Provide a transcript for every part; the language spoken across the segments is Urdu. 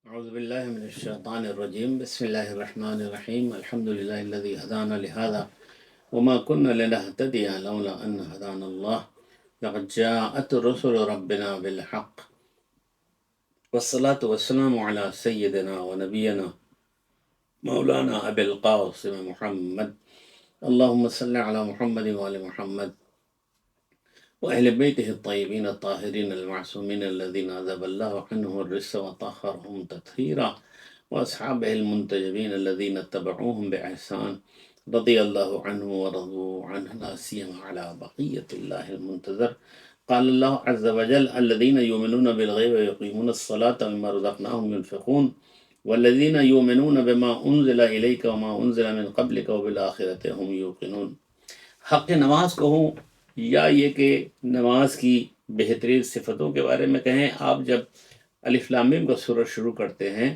أعوذ بالله من الشيطان الرجيم بسم الله الرحمن الرحيم الحمد لله الذي هدانا لهذا وما كنا لنهتدي لولا أن هدانا الله لقد جاءت رسل ربنا بالحق والصلاة والسلام على سيدنا ونبينا مولانا أبي القاسم محمد اللهم صل على محمد وآل محمد وأهل بيته الطيبين الطاهرين المعصومين الذين أذهب الله عنهم الرجس وطهرهم تطهيرا وأصحابه المنتجبين الذين اتبعوهم بإحسان رضي الله عنه ورضوا عنه لا سيما على بقية الله المنتظر قال الله عز وجل الذين يؤمنون بالغيب ويقيمون الصلاة ومما رزقناهم ينفقون والذين يؤمنون بما أنزل إليك وما أنزل من قبلك وبالآخرة هم يوقنون. حق نماز کہوں یا یہ کہ نماز کی بہترین صفتوں کے بارے میں کہیں. آپ جب الف لام میم کا سورہ شروع کرتے ہیں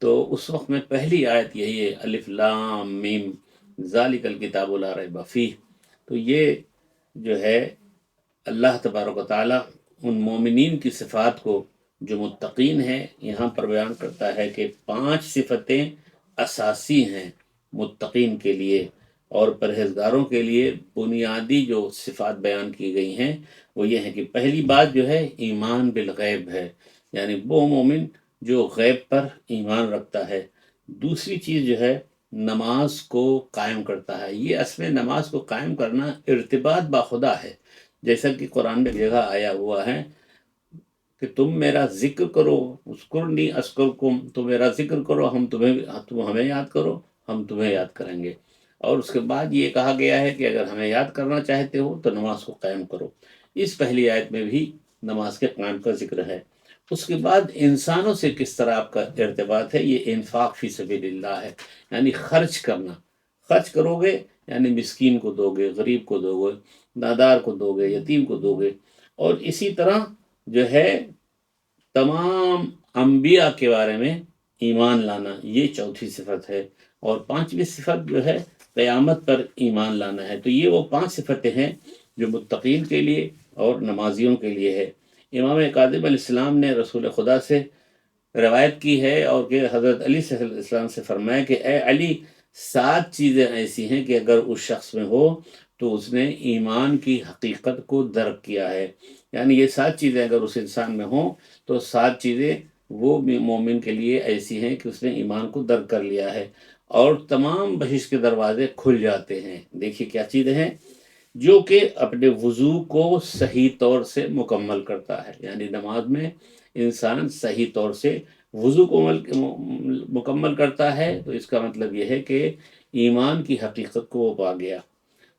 تو اس وقت میں پہلی آیت یہی ہے الف لام میم ذالک الکتاب لا ریب فیہ. تو یہ جو ہے اللہ تبارک و تعالیٰ ان مومنین کی صفات کو جو متقین ہیں یہاں پر بیان کرتا ہے کہ 5 صفتیں اساسی ہیں متقین کے لیے اور پرہیزگاروں کے لیے. بنیادی جو صفات بیان کی گئی ہیں وہ یہ ہے کہ پہلی بات جو ہے ایمان بالغیب ہے، یعنی وہ مومن جو غیب پر ایمان رکھتا ہے. دوسری چیز جو ہے نماز کو قائم کرتا ہے. یہ اصل میں نماز کو قائم کرنا ارتباط باخدا ہے، جیسا کہ قرآن میں جگہ آیا ہوا ہے کہ تم میرا ذکر کرو، اذکرنی اذکرکم، تم میرا ذکر کرو، تم ہمیں یاد کرو، ہم تمہیں یاد کریں گے. اور اس کے بعد یہ کہا گیا ہے کہ اگر ہمیں یاد کرنا چاہتے ہو تو نماز کو قائم کرو. اس پہلی آیت میں بھی نماز کے قائم کا ذکر ہے. اس کے بعد انسانوں سے کس طرح آپ کا ارتباط ہے، یہ انفاق فی سبیل اللہ ہے، یعنی خرچ کرنا. خرچ کرو گے یعنی مسکین کو دو گے، غریب کو دو گے، نادار کو دو گے، یتیم کو دو گے. اور اسی طرح جو ہے تمام انبیاء کے بارے میں ایمان لانا، یہ چوتھی صفت ہے. اور 5ویں صفت جو ہے قیامت پر ایمان لانا ہے. تو یہ وہ 5 صفتیں ہیں جو متقین کے لیے اور نمازیوں کے لیے ہے. امام کاظم علیہ السلام نے رسول خدا سے روایت کی ہے اور کہ حضرت علی صلی اللہ علیہ وسلم سے فرمایا کہ اے علی 7 چیزیں ایسی ہیں کہ اگر اس شخص میں ہو تو اس نے ایمان کی حقیقت کو درک کیا ہے. یعنی یہ 7 چیزیں اگر اس انسان میں ہوں تو 7 چیزیں وہ مومن کے لیے ایسی ہیں کہ اس نے ایمان کو درک کر لیا ہے اور تمام بہشت کے دروازے کھل جاتے ہیں. دیکھیے کیا چیزیں ہیں، جو کہ اپنے وضو کو صحیح طور سے مکمل کرتا ہے. یعنی نماز میں انسان صحیح طور سے وضو کو مکمل کرتا ہے تو اس کا مطلب یہ ہے کہ ایمان کی حقیقت کو وہ پا گیا.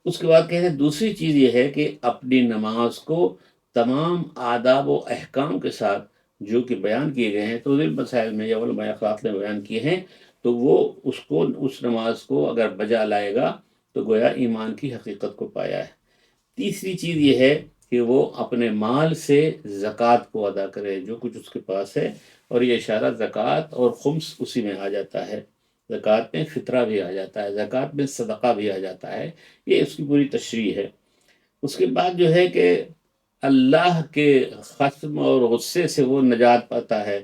اس کے بعد کہتے ہیں دوسری چیز یہ ہے کہ اپنی نماز کو تمام آداب و احکام کے ساتھ جو کہ بیان کیے گئے ہیں تو مسائل میں یا علماء اخلاق نے بیان کیے ہیں تو وہ اس نماز کو اگر بجا لائے گا تو گویا ایمان کی حقیقت کو پایا ہے. تیسری چیز یہ ہے کہ وہ اپنے مال سے زکوٰۃ کو ادا کرے جو کچھ اس کے پاس ہے. اور یہ اشارہ زکوٰۃ اور خمس اسی میں آ جاتا ہے. زکوٰۃ میں فطرہ بھی آ جاتا ہے، زکوٰۃ میں صدقہ بھی آ جاتا ہے. یہ اس کی پوری تشریح ہے. اس کے بعد جو ہے کہ اللہ کے خشم اور غصے سے وہ نجات پاتا ہے.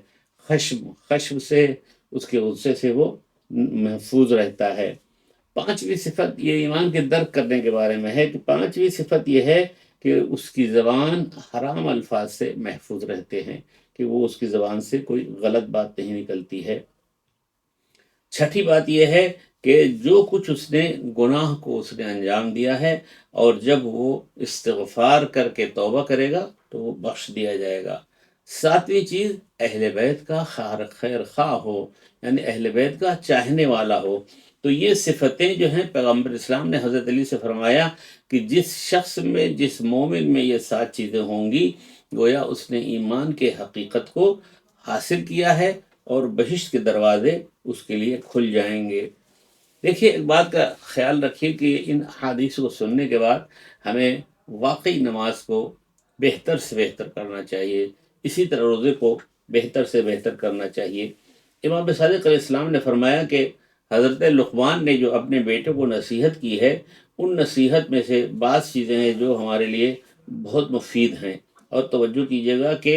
خشم سے، اس کے غصے سے وہ محفوظ رہتا ہے. 5ویں صفت یہ ایمان کے درک کرنے کے بارے میں ہے کہ 5ویں صفت یہ ہے کہ اس کی زبان حرام الفاظ سے محفوظ رہتے ہیں، کہ وہ اس کی زبان سے کوئی غلط بات نہیں نکلتی ہے. 6ٹھی بات یہ ہے کہ جو کچھ اس نے گناہ کو اس نے انجام دیا ہے اور جب وہ استغفار کر کے توبہ کرے گا تو وہ بخش دیا جائے گا. 7ویں چیز اہل بیت کا خیر خواہ ہو، یعنی اہل بیت کا چاہنے والا ہو. تو یہ صفتیں جو ہیں پیغمبر اسلام نے حضرت علی سے فرمایا کہ جس شخص میں، جس مومن میں یہ 7 چیزیں ہوں گی گویا اس نے ایمان کے حقیقت کو حاصل کیا ہے اور بہشت کے دروازے اس کے لیے کھل جائیں گے. دیکھیے ایک بات کا خیال رکھیے کہ ان حدیث کو سننے کے بعد ہمیں واقعی نماز کو بہتر سے بہتر کرنا چاہیے. اسی طرح روزے کو بہتر سے بہتر کرنا چاہیے. امام صادق علیہ السلام نے فرمایا کہ حضرت لقمان نے جو اپنے بیٹے کو نصیحت کی ہے ان نصیحت میں سے بعض چیزیں ہیں جو ہمارے لیے بہت مفید ہیں. اور توجہ کیجیے گا کہ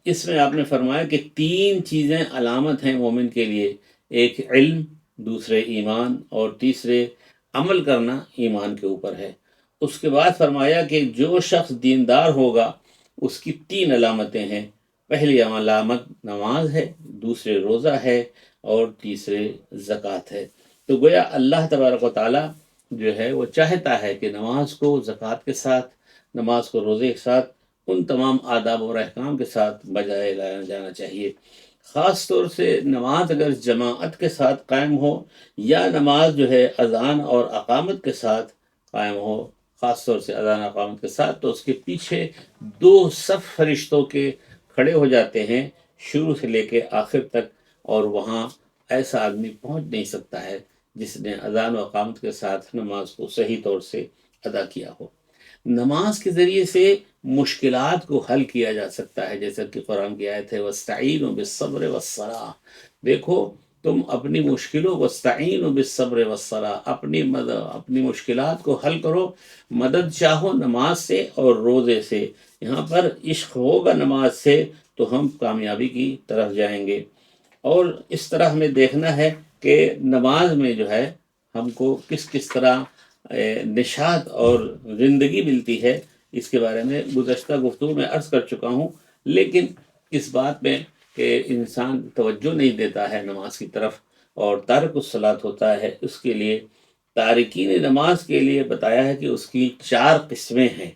اس میں آپ نے فرمایا کہ 3 چیزیں علامت ہیں مومن کے لیے، ایک علم، دوسرے ایمان، اور تیسرے عمل کرنا ایمان کے اوپر ہے۔ اس کے بعد فرمایا کہ جو شخص دیندار ہوگا اس کی 3 علامتیں ہیں، پہلی علامت نماز ہے، دوسرے روزہ ہے، اور تیسرے زکوٰۃ ہے۔ تو گویا اللہ تبارک و تعالیٰ جو ہے وہ چاہتا ہے کہ نماز کو زکوٰۃ کے ساتھ، نماز کو روزے کے ساتھ، ان تمام آداب اور احکام کے ساتھ بجائے لایا جانا چاہیے۔ خاص طور سے نماز اگر جماعت کے ساتھ قائم ہو، یا نماز جو ہے اذان اور اقامت کے ساتھ قائم ہو، خاص طور سے اذان اقامت کے ساتھ، تو اس کے پیچھے 2 صف فرشتوں کے کھڑے ہو جاتے ہیں شروع سے لے کے آخر تک، اور وہاں ایسا آدمی پہنچ نہیں سکتا ہے جس نے اذان و اقامت کے ساتھ نماز کو صحیح طور سے ادا کیا ہو۔ نماز کے ذریعے سے مشکلات کو حل کیا جا سکتا ہے، جیسا کہ قرآن کی آیت ہے وَاسْتَعِینُوا بِالصَّبْرِ وَالصَّلَاةِ۔ دیکھو تم اپنی مشکلوں وَاسْتَعِینُوا بِالصَّبْرِ وَالصَّلَاةِ، اپنی مشکلات کو حل کرو، مدد چاہو نماز سے اور روزے سے۔ یہاں پر عشق ہوگا نماز سے تو ہم کامیابی کی طرف جائیں گے۔ اور اس طرح ہمیں دیکھنا ہے کہ نماز میں جو ہے ہم کو کس کس طرح نشاط اور زندگی ملتی ہے، اس کے بارے میں گزشتہ گفتگو میں عرض کر چکا ہوں، لیکن اس بات میں کہ انسان توجہ نہیں دیتا ہے نماز کی طرف اور تارک الصلاۃ ہوتا ہے، اس کے لیے تارکین نماز کے لیے بتایا ہے کہ اس کی 4 قسمیں ہیں۔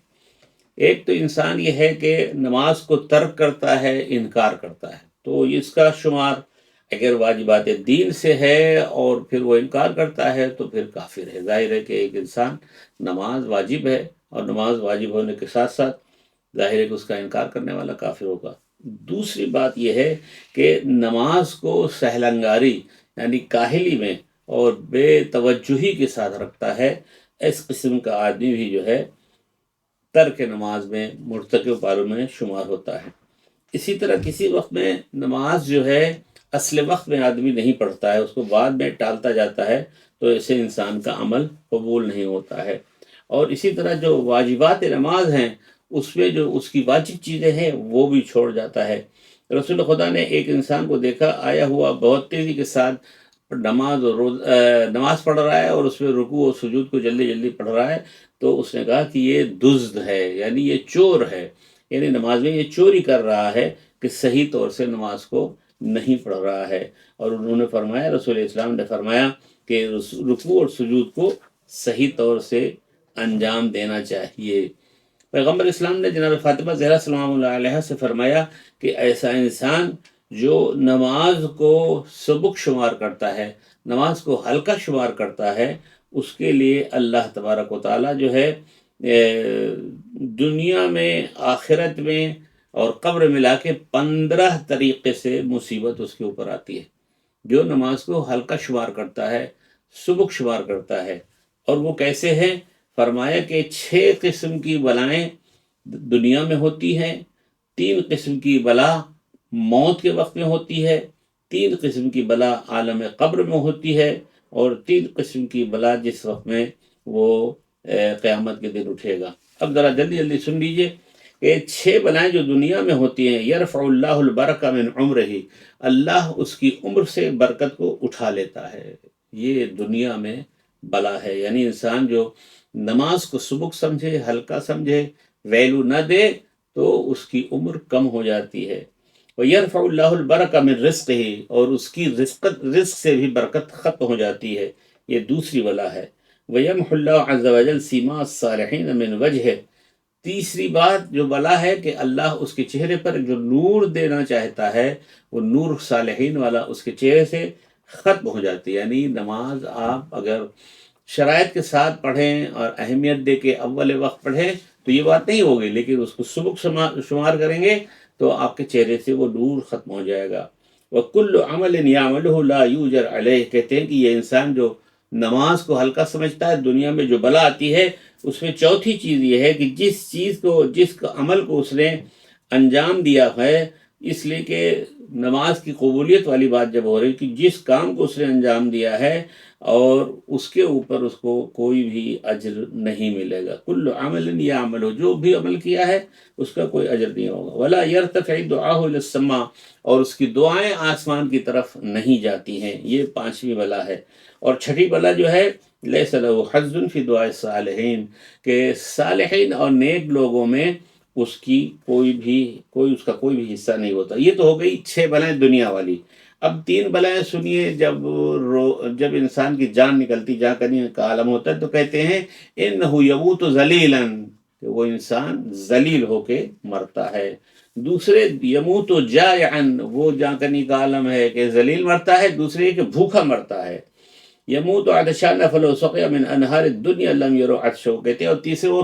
ایک تو انسان یہ ہے کہ نماز کو ترک کرتا ہے، انکار کرتا ہے، تو اس کا شمار اگر واجبات دین سے ہے اور پھر وہ انکار کرتا ہے تو پھر کافر ہے۔ ظاہر ہے کہ ایک انسان نماز واجب ہے اور نماز واجب ہونے کے ساتھ ساتھ ظاہر ہے کہ اس کا انکار کرنے والا کافر ہوگا۔ دوسری بات یہ ہے کہ نماز کو سہلنگاری یعنی کاہلی میں اور بے توجہی کے ساتھ رکھتا ہے، اس قسم کا آدمی بھی جو ہے ترک نماز میں مرتکب والوں میں شمار ہوتا ہے۔ اسی طرح کسی وقت میں نماز جو ہے اصل وقت میں آدمی نہیں پڑھتا ہے، اس کو بعد میں ٹالتا جاتا ہے، تو ایسے انسان کا عمل قبول نہیں ہوتا ہے۔ اور اسی طرح جو واجبات نماز ہیں اس میں جو اس کی واجب چیزیں ہیں وہ بھی چھوڑ جاتا ہے۔ رسول خدا نے ایک انسان کو دیکھا آیا ہوا بہت تیزی کے ساتھ نماز پڑھ رہا ہے اور اس میں رکوع اور سجود کو جلدی جلدی پڑھ رہا ہے، تو اس نے کہا کہ یہ دزد ہے، یعنی یہ چور ہے، یعنی نماز میں یہ چوری کر رہا ہے کہ صحیح طور سے نماز کو نہیں پڑھ رہا ہے۔ اور انہوں نے فرمایا، رسول اسلام نے فرمایا کہ رکوع اور سجود کو صحیح طور سے انجام دینا چاہیے۔ پیغمبر اسلام نے جناب فاطمہ زہرا سلام اللہ علیہ سے فرمایا کہ ایسا انسان جو نماز کو سبک شمار کرتا ہے، نماز کو ہلکا شمار کرتا ہے، اس کے لیے اللہ تبارک و تعالیٰ جو ہے دنیا میں، آخرت میں اور قبر ملا کے 15 طریقے سے مصیبت اس کے اوپر آتی ہے۔ جو نماز کو ہلکا شمار کرتا ہے، سبک شمار کرتا ہے، اور وہ کیسے ہے؟ فرمایا کہ 6 قسم کی بلائیں دنیا میں ہوتی ہیں، 3 قسم کی بلا موت کے وقت میں ہوتی ہے، 3 قسم کی بلا عالم قبر میں ہوتی ہے، اور 3 قسم کی بلا جس وقت میں وہ قیامت کے دن اٹھے گا۔ اب ذرا جلدی جلدی سن لیجئے کہ 6 بلائیں جو دنیا میں ہوتی ہیں، یرفع اللہ البرکہ من عمرہ، اللہ اس کی عمر سے برکت کو اٹھا لیتا ہے۔ یہ دنیا میں بلا ہے، یعنی انسان جو نماز کو سبک سمجھے، ہلکا سمجھے، ویلو نہ دے تو اس کی عمر کم ہو جاتی ہے۔ وَيَرْفَعُ اللَّهُ الْبَرَكَ مِنْ رِزْقِهِ، اور اس کی رزق سے بھی برکت ختم ہو جاتی ہے، یہ دوسری بلا ہے۔ وَيَمْحُ اللَّهُ عَزَّ وَجَلَّ سِيمَاءَ الصَّالِحِينَ مِنْ وَجْهِهِ، تیسری بات جو بلا ہے کہ اللہ اس کے چہرے پر جو نور دینا چاہتا ہے، وہ نور صالحین والا اس کے چہرے سے ختم ہو جاتی ہے۔ یعنی نماز آپ اگر شرائط کے ساتھ پڑھیں اور اہمیت دے کے اول وقت پڑھیں تو یہ بات نہیں ہوگی، لیکن اس کو سبک شمار کریں گے تو آپ کے چہرے سے وہ نور ختم ہو جائے گا۔ وَكُلُّ عَمَلٍ يَعْمَلُهُ لَا يُؤْجَرْ عَلَيْهِ، کہتے ہیں کہ یہ انسان جو نماز کو ہلکا سمجھتا ہے، دنیا میں جو بلا آتی ہے اس میں چوتھی چیز یہ ہے کہ جس عمل کو اس نے انجام دیا ہے اس لیے کہ نماز کی قبولیت والی بات جب ہو رہی کہ جس کام کو اس نے انجام دیا ہے اور اس کے اوپر اس کو کوئی بھی اجر نہیں ملے گا، کل عمل یعمل، جو بھی عمل کیا ہے اس کا کوئی اجر نہیں ہوگا، ولا یرتفع دعاہ الی السماء، اور اس کی دعائیں آسمان کی طرف نہیں جاتی ہیں، یہ پانچویں بلا ہے۔ اور چھٹی بلا جو ہے لیس لہ حظ فی دعاء الصالحین، کہ صالحین اور نیک لوگوں میں اس کی اس کا کوئی بھی حصہ نہیں ہوتا۔ یہ تو ہو گئی 6 بلائیں دنیا والی۔ اب 3 بلائیں سنیے، جب انسان کی جان نکلتی، جان کنی کا عالم ہوتا ہے، تو کہتے ہیں انہ یموت ذلیلا، کہ وہ انسان ذلیل ہو کے مرتا ہے۔ دوسرے یموت جائعا، وہ جان کنی کا عالم ہے کہ ذلیل مرتا ہے، دوسرے کہ بھوکا مرتا ہے۔ یموت عطشان فلو سقیا من انہار الدنیا لم یرو عطشو، کہتے ہیں، اور تیسرے وہ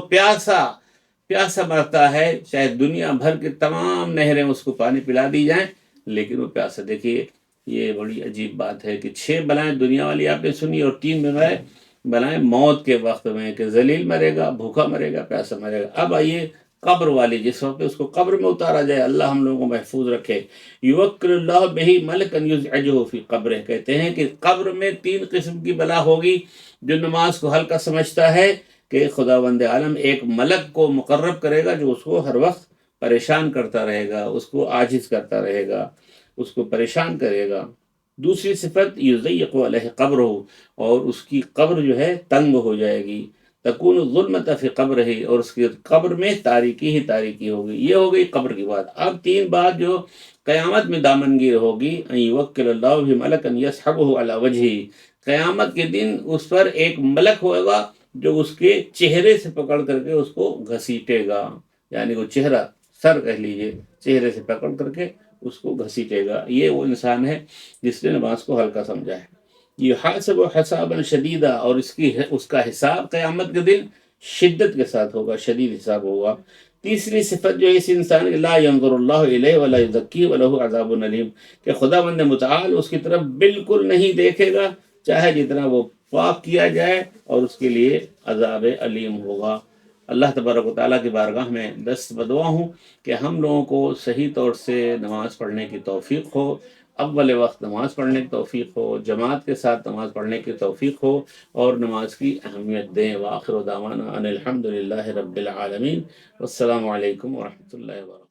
پیاسا مرتا ہے، چاہے دنیا بھر کے تمام نہریں اس کو پانی پلا دی جائیں لیکن وہ پیاسا۔ دیکھیے یہ بڑی عجیب بات ہے کہ 6 بلائیں دنیا والی آپ نے سنی، اور 3 بلائیں موت کے وقت میں، کہ ذلیل مرے گا، بھوکا مرے گا، پیاسا مرے گا۔ اب آئیے قبر والی، جس وقت اس کو قبر میں اتارا جائے، اللہ ہم لوگوں کو محفوظ رکھے۔ یوکل اللہ بہ ملکا یزعجہ فی قبرہ، کہتے ہیں کہ قبر میں 3 قسم کی بلا ہوگی۔ جو نماز کو ہلکا سمجھتا ہے کہ خداوند عالم ایک ملک کو مقرب کرے گا جو اس کو ہر وقت پریشان کرتا رہے گا، اس کو عاجز کرتا رہے گا، اس کو پریشان کرے گا۔ دوسری صفت یضیق علیہ قبرہ، اور اس کی قبر جو ہے تنگ ہو جائے گی، تکون ظلمت فی قبرہ، اور اس کی قبر میں تاریکی ہی تاریکی ہوگی۔ یہ ہو گئی قبر کی بات۔ اب 3 بات جو قیامت میں دامنگیر ہوگی، ان یوکل اللہ بہ ملکا یسحبہ علی وجہہ، قیامت کے دن اس پر ایک ملک ہوگا جو اس کے چہرے سے پکڑ کر کے اس کو گھسیٹے گا، یعنی وہ چہرہ، سر کہہ لیجیے، چہرے سے پکڑ کر کے اس کو گھسیٹے گا۔ یہ وہ انسان ہے جس نے نماز کو ہلکا سمجھا ہے۔ یحاسب حسابا شدیدا، اور اس کا حساب قیامت کے دن شدت کے ساتھ ہوگا، شدید حساب ہوگا۔ تیسری صفت جو ہے اس انسان کی، لا ينظر اللہ الیہ ولا یزکی ولہ عذاب علیم، کہ خدا بند متعال اس کی طرف بالکل نہیں دیکھے گا، چاہے جتنا وہ پاک کیا جائے، اور اس کے لیے عذاب علیم ہوگا۔ اللہ تبارک و تعالیٰ کی بارگاہ میں دست بدعا ہوں کہ ہم لوگوں کو صحیح طور سے نماز پڑھنے کی توفیق ہو، اول وقت نماز پڑھنے کی توفیق ہو، جماعت کے ساتھ نماز پڑھنے کی توفیق ہو، اور نماز کی اہمیت دیں۔ وآخر دعوانا ان الحمد للہ رب العالمین، والسلام علیکم ورحمۃ اللہ وبرکاتہ۔